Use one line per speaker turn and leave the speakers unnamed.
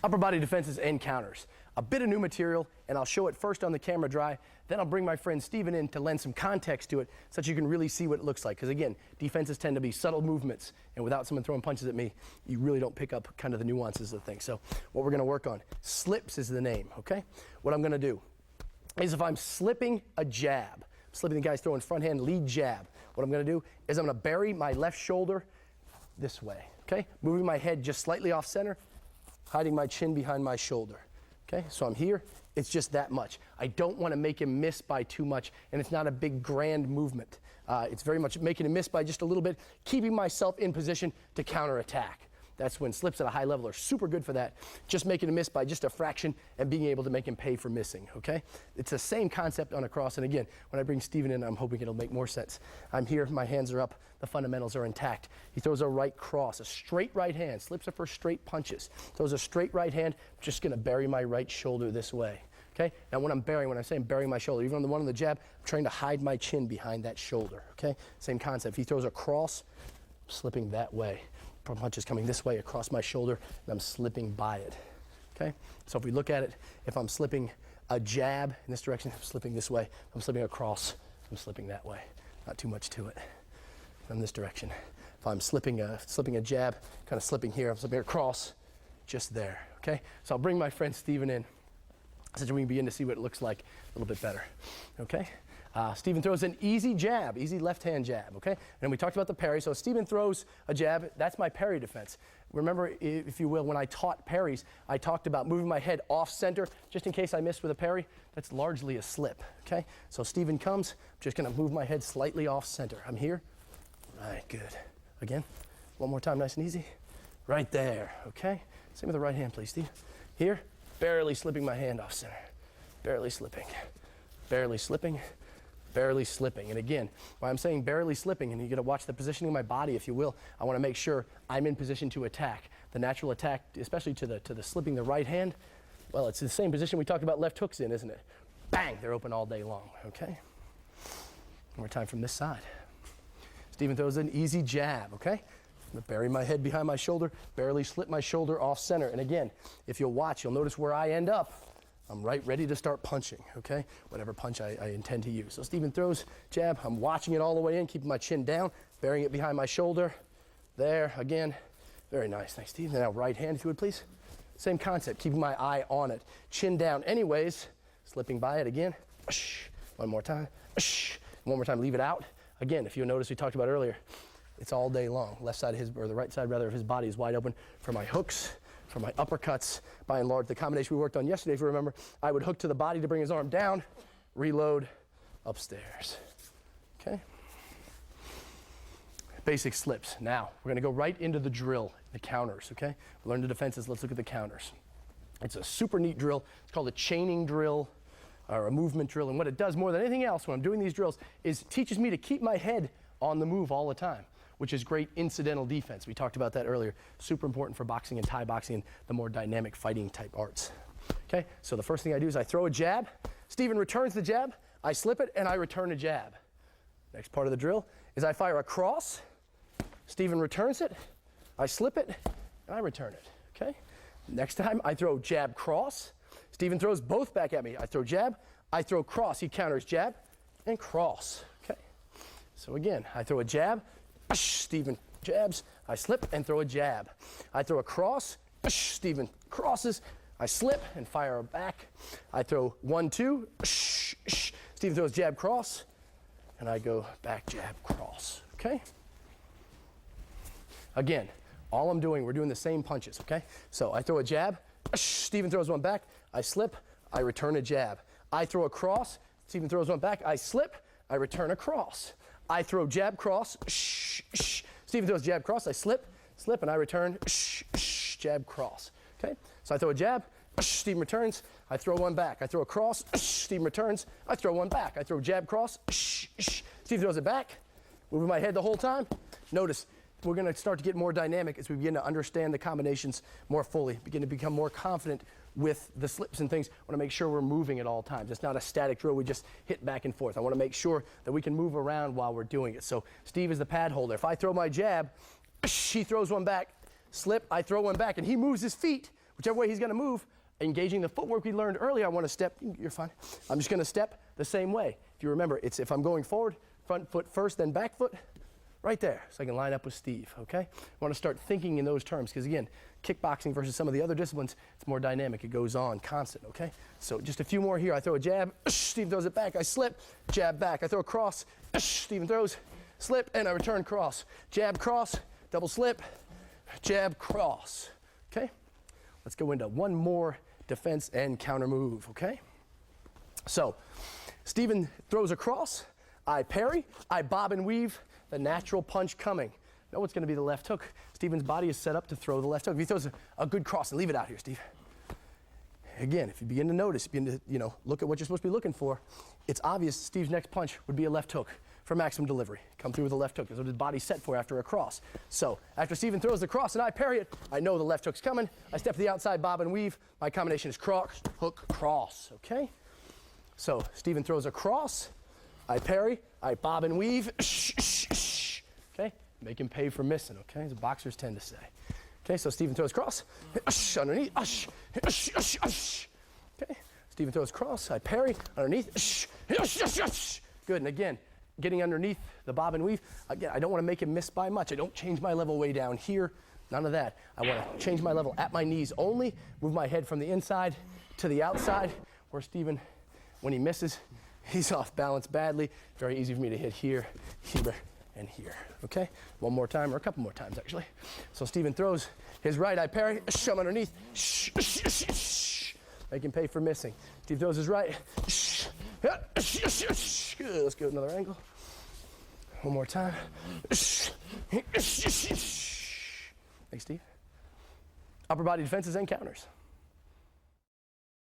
Upper body defenses and counters. A bit of new material, and I'll show it first on the camera dry, then I'll bring my friend Steven in to lend some context to it so that you can really see what it looks like. Because again, defenses tend to be subtle movements, and without someone throwing punches at me, you really don't pick up kind of the nuances of things. So what we're gonna work on, slips is the name, okay? What I'm gonna do is if I'm slipping a jab, slipping the guy's throwing front hand lead jab, what I'm gonna do is I'm gonna bury my left shoulder this way, okay? Moving my head just slightly off center, hiding my chin behind my shoulder. Okay, so I'm here, it's just that much. I don't want to make him miss by too much, and it's not a big grand movement. It's very much making him miss by just a little bit, keeping myself in position to counterattack. That's when slips at a high level are super good for that. Just making him miss by just a fraction and being able to make him pay for missing, okay? It's the same concept on a cross, and again, when I bring Steven in, I'm hoping it'll make more sense. I'm here, my hands are up, the fundamentals are intact. He throws a right cross, a straight right hand, slips up for straight punches. Throws a straight right hand, just gonna bury my right shoulder this way, okay? Now when I'm saying burying my shoulder, even on the one on the jab, I'm trying to hide my chin behind that shoulder, okay? Same concept. If he throws a cross, I'm slipping that way. Punch is coming this way across my shoulder, and I'm slipping by it, okay? So if we look at it, if I'm slipping a jab in this direction, I'm slipping this way. If I'm slipping across, I'm slipping that way. Not too much to it. From this direction. If I'm slipping a jab, kind of slipping here, I'm slipping across, just there, okay? So I'll bring my friend Steven in so that we can begin to see what it looks like a little bit better, okay? Steven throws an easy jab, easy left-hand jab, okay? And we talked about the parry. So Steven throws a jab, that's my parry defense. Remember, if you will, when I taught parries, I talked about moving my head off center, just in case I missed with a parry. That's largely a slip, okay? So Steven comes, I'm just gonna move my head slightly off center. I'm here, right, good. Again, one more time, nice and easy. Right there, okay? Same with the right hand, please, Steve. Here, barely slipping my hand off center. Barely slipping, barely slipping. Barely slipping. And again, when I'm saying barely slipping, and you gotta watch the positioning of my body, if you will, I wanna make sure I'm in position to attack. The natural attack, especially to the slipping the right hand, well, it's the same position we talked about left hooks in, isn't it? Bang, they're open all day long, okay? One more time from this side. Steven throws an easy jab, okay? I'm gonna bury my head behind my shoulder, barely slip my shoulder off center. And again, if you'll watch, you'll notice where I end up. I'm right ready to start punching, okay? Whatever punch I intend to use. So Steven throws jab, I'm watching it all the way in, keeping my chin down, burying it behind my shoulder. There, again, very nice, thanks Steve. Now right hand, if you would please. Same concept, keeping my eye on it. Chin down anyways, slipping by it again. One more time, one more time, leave it out. Again, if you'll notice, we talked about earlier, it's all day long. Left side of his, or the right side rather, of his body is wide open for my hooks, for my uppercuts. By and large, the combination we worked on yesterday, if you remember, I would hook to the body to bring his arm down, reload, upstairs, okay? Basic slips. Now, we're gonna go right into the drill, the counters, okay? We learned the defenses, let's look at the counters. It's a super neat drill. It's called a chaining drill, or a movement drill, and what it does more than anything else when I'm doing these drills is it teaches me to keep my head on the move all the time, which is great incidental defense. We talked about that earlier. Super important for boxing and Thai boxing and the more dynamic fighting type arts. Okay, so the first thing I do is I throw a jab. Steven returns the jab, I slip it, and I return a jab. Next part of the drill is I fire a cross. Steven returns it, I slip it, and I return it, okay? Next time I throw jab, cross. Steven throws both back at me. I throw jab, I throw cross. He counters jab and cross, okay? So again, I throw a jab, Steven jabs, I slip and throw a jab. I throw a cross, Steven crosses, I slip and fire back. I throw 1, 2, Steven throws jab, cross, and I go back, jab, cross, okay? Again, all I'm doing, we're doing the same punches, okay? So I throw a jab, Steven throws one back, I slip, I return a jab. I throw a cross, Steven throws one back, I slip, I return a cross. I throw jab, cross, Steven throws jab, cross, I slip, and I return, jab, cross, okay? So I throw a jab, Steven returns, I throw one back. I throw a cross, Steven returns, I throw one back. I throw jab, cross, Steven throws it back, moving my head the whole time. Notice, we're gonna start to get more dynamic as we begin to understand the combinations more fully, begin to become more confident with the slips and things. I wanna make sure we're moving at all times. It's not a static drill, we just hit back and forth. I wanna make sure that we can move around while we're doing it. So Steve is the pad holder. If I throw my jab, he throws one back, slip, I throw one back, and he moves his feet Whichever way he's gonna move, engaging the footwork we learned earlier, I wanna step, you're fine. I'm just gonna step the same way. If you remember, it's if I'm going forward, front foot first, then back foot, right there, so I can line up with Steve, okay? I wanna start thinking in those terms, because again, kickboxing versus some of the other disciplines, it's more dynamic, it goes on, constant, okay? So just a few more here. I throw a jab, Steve throws it back, I slip, jab back. I throw a cross, Steven throws, slip, and I return cross. Jab, cross, double slip, jab, cross, okay? Let's go into one more defense and counter move, okay? So, Steven throws a cross, I parry, I bob and weave, the natural punch coming. Know it's gonna be the left hook. Steven's body is set up to throw the left hook. If he throws a good cross, and leave it out here, Steve. Again, if you begin to notice, begin to look at what you're supposed to be looking for, it's obvious Steve's next punch would be a left hook for maximum delivery. Come through with a left hook. That's what his body's set for after a cross. So after Steven throws the cross and I parry it, I know the left hook's coming. I step to the outside, bob and weave. My combination is cross, hook, cross, okay? So Steven throws a cross, I parry, I bob and weave, okay? Make him pay for missing, okay? As boxers tend to say. Okay, so Steven throws cross, underneath, okay? Steven throws cross, I parry, underneath, good, and again, getting underneath the bob and weave, again, I don't want to make him miss by much. I don't change my level way down here, none of that. I want to change my level at my knees only, move my head from the inside to the outside, where Steven, when he misses, he's off balance badly. Very easy for me to hit here, here, and here, okay? One more time, or a couple more times actually. So Steven throws his right, I parry, shove underneath, make him pay for missing. Steve throws his right, good, let's go another angle. One more time. Thanks, Steve. Upper body defenses and counters.